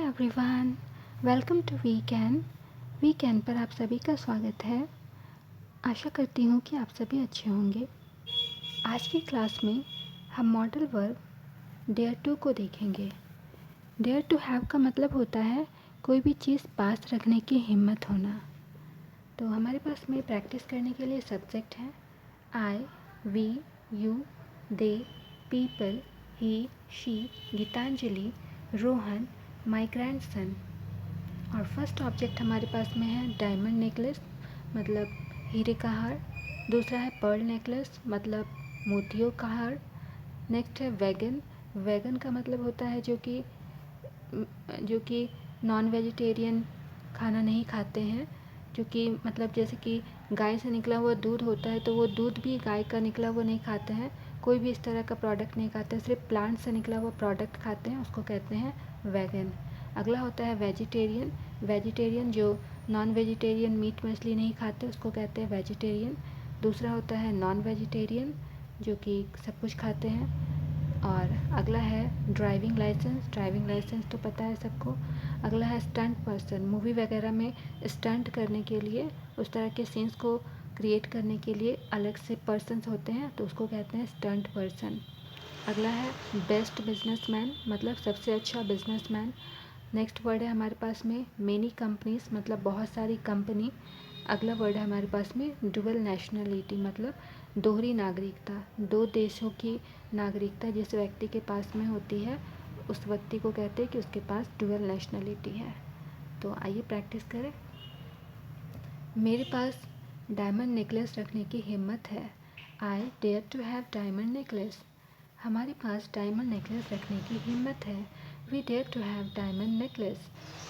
Everyone, welcome to weekend पर आप सभी का स्वागत है। आशा करती हूँ कि आप सभी अच्छे होंगे। आज की क्लास में हम मॉडल वर्ब डेयर टू को देखेंगे। डेयर टू हैव का मतलब होता है कोई भी चीज़ पास रखने की हिम्मत होना। तो हमारे पास में प्रैक्टिस करने के लिए सब्जेक्ट है I, we, you, they, people, he, she, Geetanjali, Rohan, my grandson. और फर्स्ट ऑब्जेक्ट हमारे पास में है डायमंड नेकलेस, मतलब हीरे का हार। दूसरा है पर्ल नेकलेस, मतलब मोतियों का हार। नेक्स्ट है वैगन। वैगन का मतलब होता है जो कि नॉन वेजिटेरियन खाना नहीं खाते हैं, जो कि मतलब जैसे कि गाय से निकला हुआ दूध होता है तो वो दूध भी गाय का निकला हुआ नहीं खाते हैं, कोई भी इस तरह का प्रोडक्ट नहीं खाते हैं, सिर्फ प्लांट से निकला हुआ प्रोडक्ट खाते हैं, उसको कहते हैं वैगन। अगला होता है वेजिटेरियन। वेजिटेरियन जो नॉन वेजिटेरियन मीट मछली नहीं खाते उसको कहते हैं वेजिटेरियन। दूसरा होता है नॉन वेजिटेरियन जो कि सब कुछ खाते हैं। और अगला है ड्राइविंग लाइसेंस। ड्राइविंग लाइसेंस तो पता है सबको। अगला है स्टंट पर्सन। मूवी वगैरह में स्टंट करने के लिए, उस तरह के सीन्स को क्रिएट करने के लिए अलग से पर्सन्स होते हैं, तो उसको कहते हैं स्टंट पर्सन। अगला है बेस्ट बिजनेसमैन, मतलब सबसे अच्छा बिजनेसमैन। नेक्स्ट वर्ड है हमारे पास में मेनी कंपनीज, मतलब बहुत सारी कंपनी। अगला वर्ड है हमारे पास में डुअल नेशनलिटी, मतलब दोहरी नागरिकता। दो देशों की नागरिकता जिस व्यक्ति के पास में होती है उस व्यक्ति को कहते हैं कि उसके पास डुअल नेशनलिटी है। तो आइए प्रैक्टिस करें। मेरे पास डायमंड नेकलेस रखने की हिम्मत है। I dare to have diamond necklace. हमारे पास डायमंड नेकलेस रखने की हिम्मत है। We dare to have diamond necklace.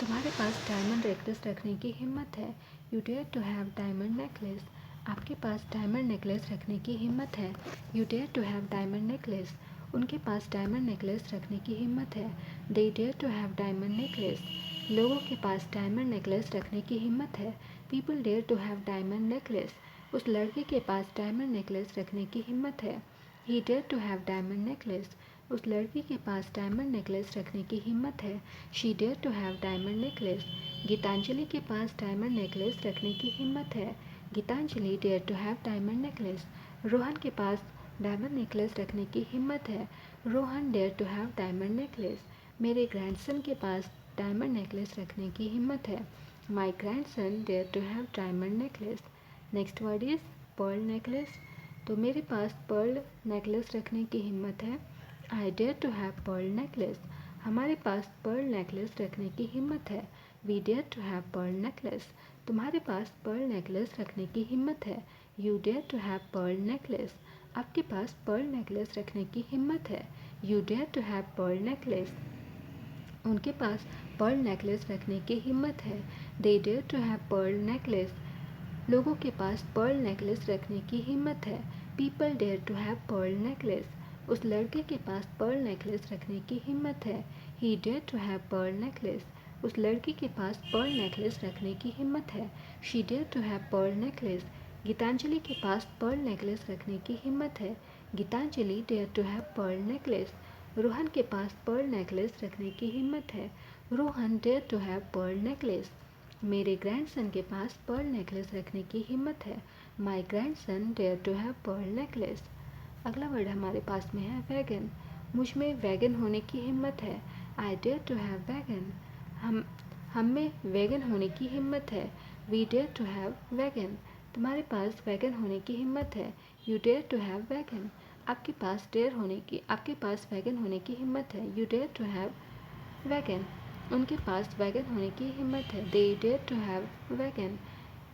तुम्हारे पास डायमंड नेकलेस रखने की हिम्मत है। You dare to have diamond necklace. आपके पास डायमंड नेकलेस रखने की हिम्मत है। You dare to have diamond necklace. उनके पास डायमंड नेकलेस रखने की हिम्मत है। They dare to have diamond necklace. लोगों के पास डायमंड नेकलेस रखने की हिम्मत है। People dare to have diamond necklace. उस लड़के के पास डायमंड नेकलेस रखने की हिम्मत है। He dare to have diamond necklace. उस लड़की के पास डायमंड नेकलेस रखने की हिम्मत है। She dare to have diamond necklace. Geetanjali के पास डायमंड नेकलेस रखने की हिम्मत है। Geetanjali dare to have diamond necklace. Rohan के पास डायमंड नेकलेस रखने की हिम्मत है। Rohan dare to have diamond necklace. मेरे ग्रैंडसन के पास डायमंड नेकलेस रखने की हिम्मत है। My grandson dare to have diamond necklace. Next word is pearl necklace. तो मेरे पास पर्ल नेकलेस रखने की हिम्मत है। I dare to have pearl necklace. हमारे पास पर्ल नेकलेस रखने की हिम्मत है। We dare to have pearl necklace. तुम्हारे पास पर्ल नेकलेस रखने की हिम्मत है। You dare to have pearl necklace. आपके पास पर्ल नेकलेस रखने की हिम्मत है। You dare to have pearl necklace. उनके पास पर्ल नेकलेस रखने की हिम्मत है। They dare to have pearl necklace. लोगों के पास पर्ल नेकलेस रखने की हिम्मत है। People dare to have pearl necklace. उस लड़के के पास पर्ल नेकलेस रखने की हिम्मत है। He dare to have pearl necklace. उस लड़की के पास पर्ल नेकलेस रखने की हिम्मत है। She dare to have pearl necklace. Geetanjali के पास पर्ल नेकलेस रखने की हिम्मत है। Geetanjali dare to have pearl necklace. Rohan के पास पर्ल नेकलेस रखने की हिम्मत है। Rohan dare to have pearl necklace. मेरे ग्रैंडसन के पास पर्ल नेकलेस रखने की हिम्मत है। My grandson dare to have pearl necklace. अगला वर्ड हमारे पास में है वैगन। मुझ में वैगन होने की हिम्मत है। I dare to have vegan. हम में वैगन होने की हिम्मत है। We dare to have vegan. तुम्हारे पास वैगन होने की हिम्मत है। You dare to have vegan. आपके पास वैगन होने की हिम्मत है। You dare to have vegan. उनके पास वैगन होने की हिम्मत है। They dare to have vegan.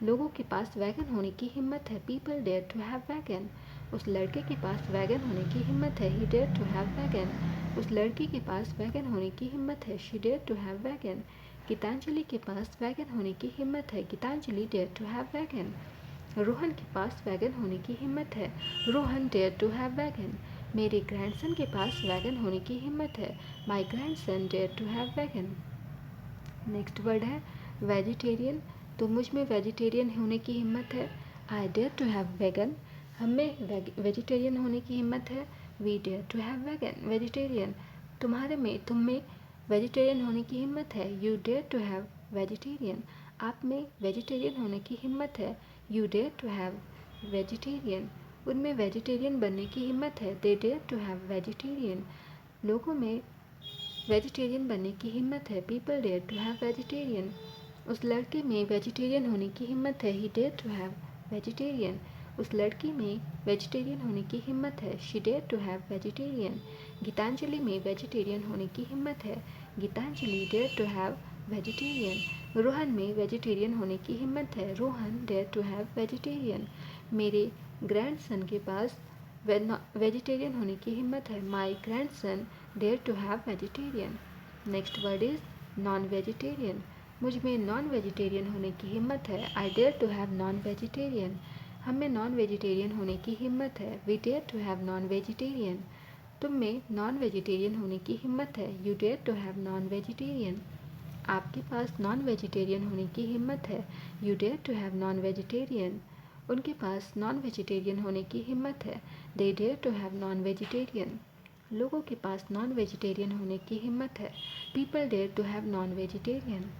लोगों के पास वैगन होने की हिम्मत है। People dare to have wagon. उस लड़के के पास वैगन होने की हिम्मत है। He dare to have wagon. उस लड़की के पास वैगन होने की हिम्मत है। She dare to have wagon. Geetanjali के पास वैगन होने की हिम्मत है। Geetanjali dare to have wagon. Rohan के पास वैगन होने की हिम्मत है। Rohan dare to have wagon. मेरे ग्रैंडसन के पास वैगन होने की हिम्मत है। My grandson dare to have wagon. Next word है वेजिटेरियन। तो मुझ में वेजिटेरियन होने की हिम्मत है। I dare to have vegan. हम में वेजिटेरियन होने की हिम्मत है। We dare to have vegan vegetarian. तुम में वेजिटेरियन होने की हिम्मत है, you dare to have vegetarian. आप में वेजिटेरियन होने की हिम्मत है, you dare to have vegetarian. उनमें वेजिटेरियन बनने की हिम्मत है, they dare to have vegetarian. लोगों में वेजिटेरियन बनने की हिम्मत है, people dare to have vegetarian. उस लड़के में वेजिटेरियन होने की हिम्मत है, he dare to have vegetarian. उस लड़की में वेजिटेरियन होने की हिम्मत है, she dare to have vegetarian. Gitanjali में वेजिटेरियन होने की हिम्मत है, Geetanjali dare to have vegetarian. Rohan में वेजिटेरियन होने की हिम्मत है, Rohan dare to have vegetarian. मेरे ग्रैंडसन के पास वेजिटेरियन होने की हिम्मत है, my grandson dare to have vegetarian. Next word is non vegetarian. मुझ में नॉन वेजिटेरियन होने की हिम्मत है, I dare to have non vegetarian. हम में नॉन वेजिटेरियन होने की हिम्मत है, we dare to have non vegetarian. तुम में नॉन वेजिटेरियन होने की हिम्मत है, you dare to have non vegetarian. आपके पास नॉन वेजिटेरियन होने की हिम्मत है, you dare to have non vegetarian. उनके पास नॉन वेजिटेरियन होने की हिम्मत है, they dare to have non vegetarian. लोगों के पास नॉन वेजिटेरियन होने की हिम्मत है, people dare to have non vegetarian.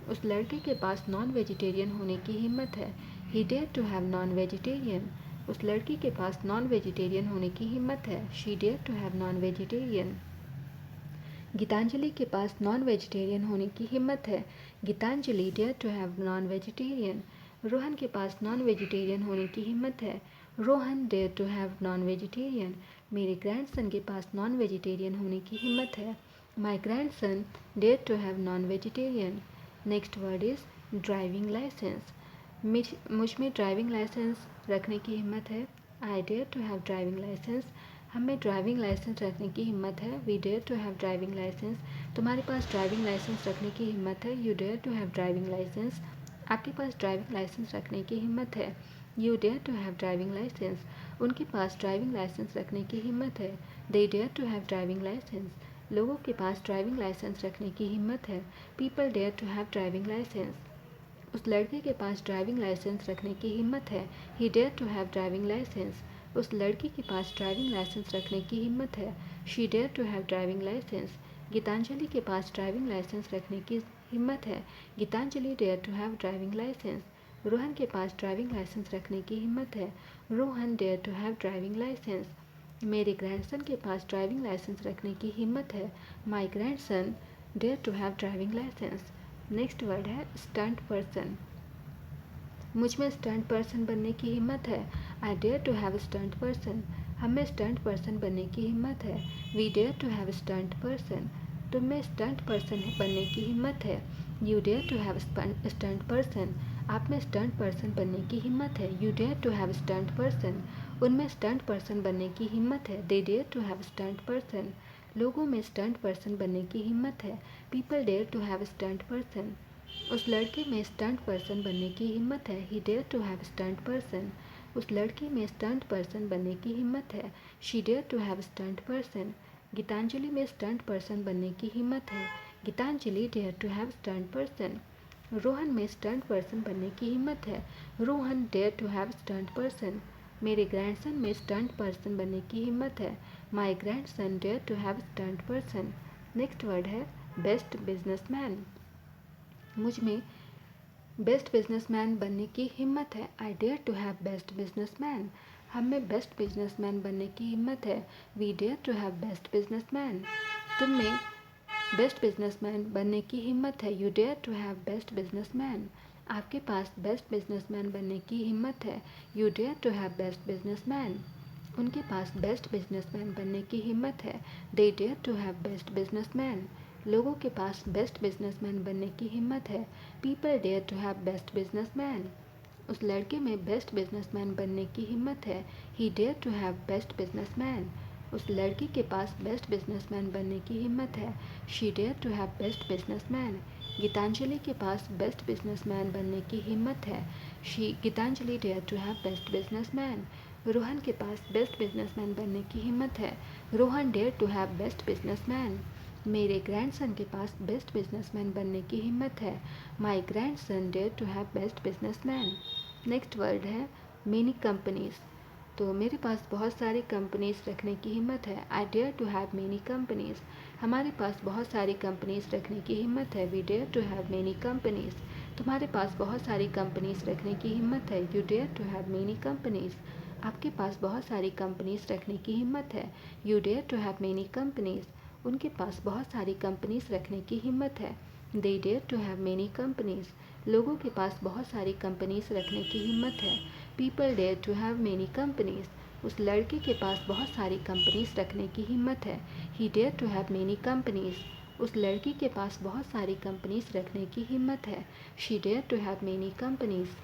उस लड़के के पास नॉन वेजिटेरियन होने की हिम्मत है, he dare to have non vegetarian. उस लड़की के पास नॉन वेजिटेरियन होने की हिम्मत है, she dare to have non vegetarian. Geetanjali के पास नॉन वेजिटेरियन होने की हिम्मत है, Geetanjali dare to have non vegetarian. Rohan के पास नॉन वेजिटेरियन होने की हिम्मत है, Rohan dare to have non vegetarian. मेरे ग्रैंडसन के पास नॉन वेजिटेरियन होने की हिम्मत है, my grandson dare to have non vegetarian. Next word is driving licence. मुझ में ड्राइविंग लाइसेंस रखने की हिम्मत है, I dare to have driving licence. हमें ड्राइविंग लाइसेंस रखने की हिम्मत है, we dare to have driving licence. तुम्हारे पास ड्राइविंग लाइसेंस रखने की हिम्मत है, you dare to have driving licence. आपके पास ड्राइविंग लाइसेंस रखने की हिम्मत है, you dare to have driving licence. उनके पास ड्राइविंग लाइसेंस रखने की हिम्मत है, they dare to have driving licence. लोगों के पास ड्राइविंग लाइसेंस रखने की हिम्मत है, people dare to have driving licence. उस लड़के के पास ड्राइविंग लाइसेंस रखने की हिम्मत है, he dare to have driving licence. उस लड़की के पास ड्राइविंग लाइसेंस रखने की हिम्मत है, she dare to have driving licence. Geetanjali के पास ड्राइविंग लाइसेंस रखने की हिम्मत है, Geetanjali dare to have driving licence. Rohan के पास ड्राइविंग लाइसेंस रखने की हिम्मत है, Rohan dare to have driving licence. मेरे ग्रैंडसन के पास ड्राइविंग लाइसेंस रखने की हिम्मत है, my grandson dare to have driving licence. Next word है स्टंट पर्सन। मुझ में स्टंट पर्सन बनने की हिम्मत है, I dare to have stunt person. हमें स्टंट पर्सन बनने की हिम्मत है, we dare to have stunt person. तुम में स्टंट पर्सन बनने की हिम्मत है, you dare to have stunt person. आप में स्टंट पर्सन बनने की हिम्मत है, you dare to have stunt person. उनमें स्टंट पर्सन बनने की हिम्मत है, they dare to have stunt person. लोगों में स्टंट पर्सन बनने की हिम्मत है, people dare to have stunt person. उस लड़के में स्टंट पर्सन बनने की हिम्मत है, he dare to have stunt person. उस लड़की में स्टंट पर्सन बनने की हिम्मत है, she dare to have stunt person. Gitanjali में स्टंट पर्सन बनने की हिम्मत है, Geetanjali dare to have stunt person. Rohan में स्टंट पर्सन बनने की हिम्मत है, Rohan dare to have stunt person. मेरे ग्रैंडसन में स्टंट पर्सन बनने की हिम्मत है, my grandson dare to have stunt person. Next word है बेस्ट बिजनेसमैन। मुझ में बेस्ट बिजनेसमैन बनने की हिम्मत है, I dare to have best businessman. हम में बेस्ट बिजनेसमैन बनने की हिम्मत है, we dare to have best businessman. तुम में बेस्ट बिजनेसमैन बनने की हिम्मत है, you dare to have best businessman. आपके पास बेस्ट बिजनेसमैन बनने की हिम्मत है, you dare to have best businessman. उनके पास बेस्ट बिजनेसमैन बनने की हिम्मत है, they dare to have best businessman. लोगों के पास बेस्ट बिजनेसमैन बनने की हिम्मत है, people dare to have best businessman. उस लड़के में बेस्ट बिजनेसमैन बनने की हिम्मत है, he dare to have best businessman. उस लड़की के पास बेस्ट बिजनेसमैन बनने की हिम्मत है, she dare to have best businessman. Geetanjali के पास बेस्ट बिजनेसमैन बनने की हिम्मत है, Geetanjali dare to have best businessman. Rohan के पास बेस्ट बिजनेसमैन बनने की हिम्मत है, Rohan dare to have best businessman. मेरे ग्रैंडसन के पास बेस्ट बिजनेसमैन बनने की हिम्मत है, my grandson dare to have best businessman. Next word है मेनी कंपनीज। तो मेरे पास बहुत सारी कंपनीज रखने की हिम्मत है। I dare to have many companies. हमारे पास बहुत सारी कंपनीज रखने की हिम्मत है। We dare to have many companies. तुम्हारे पास बहुत सारी कंपनीज रखने की हिम्मत है। You dare to have many companies. आपके पास बहुत सारी कंपनीज रखने की हिम्मत है। You dare to have many companies. उनके पास बहुत सारी कंपनीज रखने की हिम्मत है। They dare to have many companies. लोगों के पास बहुत सारी कंपनीज रखने की हिम्मत है। People dare to have many companies. उस लड़के के पास बहुत सारी कंपनीज रखने की हिम्मत है। He dare to have many companies. उस लड़की के पास बहुत सारी कंपनीज रखने की हिम्मत है। She dare to have many companies.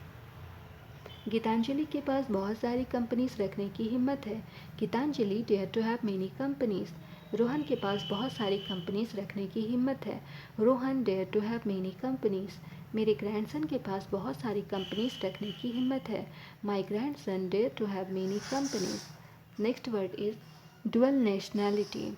Geetanjali के पास बहुत सारी कंपनीज रखने की हिम्मत है। Geetanjali dare to have many companies. Rohan के पास बहुत सारी कंपनीज रखने की हिम्मत है। Rohan dare to have many companies. मेरे ग्रैंडसन के पास बहुत सारी कंपनीज रखने की हिम्मत है। My grandson dare to have many companies. Next word is dual nationality.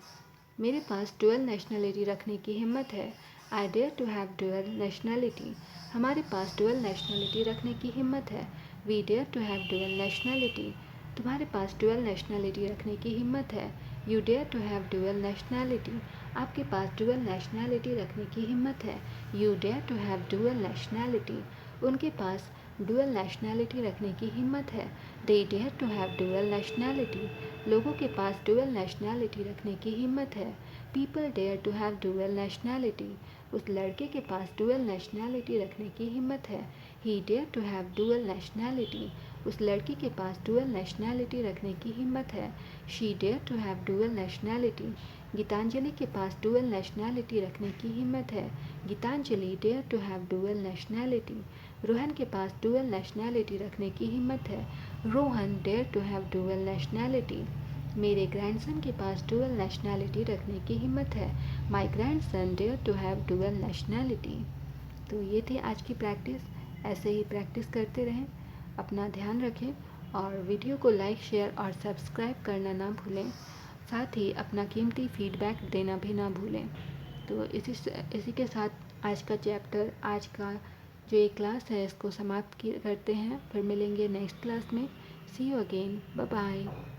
मेरे पास डुअल नेशनैलिटी रखने की हिम्मत है। I dare to have dual nationality. हमारे पास डुअल नेशनैलिटी रखने की हिम्मत है। We dare to have dual nationality. तुम्हारे पास डुअल नेशनैलिटी रखने की हिम्मत है। You dare to have dual nationality. आपके पास डुअल नेशनैलिटी रखने की हिम्मत है। You dare to have dual nationality. उनके पास डुअल नेशनैलिटी रखने की हिम्मत है। They dare to have dual nationality. लोगों के पास डुअल नेशनैलिटी रखने की हिम्मत है। People dare to have dual nationality. उस लड़के के पास डुअल नेशनैलिटी रखने की हिम्मत है। He dare to have dual nationality. उस लड़की के पास डुअल नेशनैलिटी रखने की हिम्मत है। She dare to have dual nationality. Gitanjali के पास डुअल नेशनैलिटी रखने की हिम्मत है। Geetanjali dare to have dual nationality. Rohan के पास डुअल नेशनैलिटी रखने की हिम्मत है। Rohan dare to have dual nationality. मेरे ग्रैंडसन के पास डुअल नेशनैलिटी रखने की हिम्मत है। My grandson dare to have dual nationality. तो ये थी आज की प्रैक्टिस। ऐसे ही प्रैक्टिस करते रहें। अपना ध्यान रखें और वीडियो को लाइक, शेयर और सब्सक्राइब करना ना भूलें। साथ ही अपना कीमती फीडबैक देना भी ना भूलें। तो इसी के साथ आज का चैप्टर, आज का जो ये क्लास है, इसको समाप्त करते हैं। फिर मिलेंगे नेक्स्ट क्लास में। See you again. Bye bye.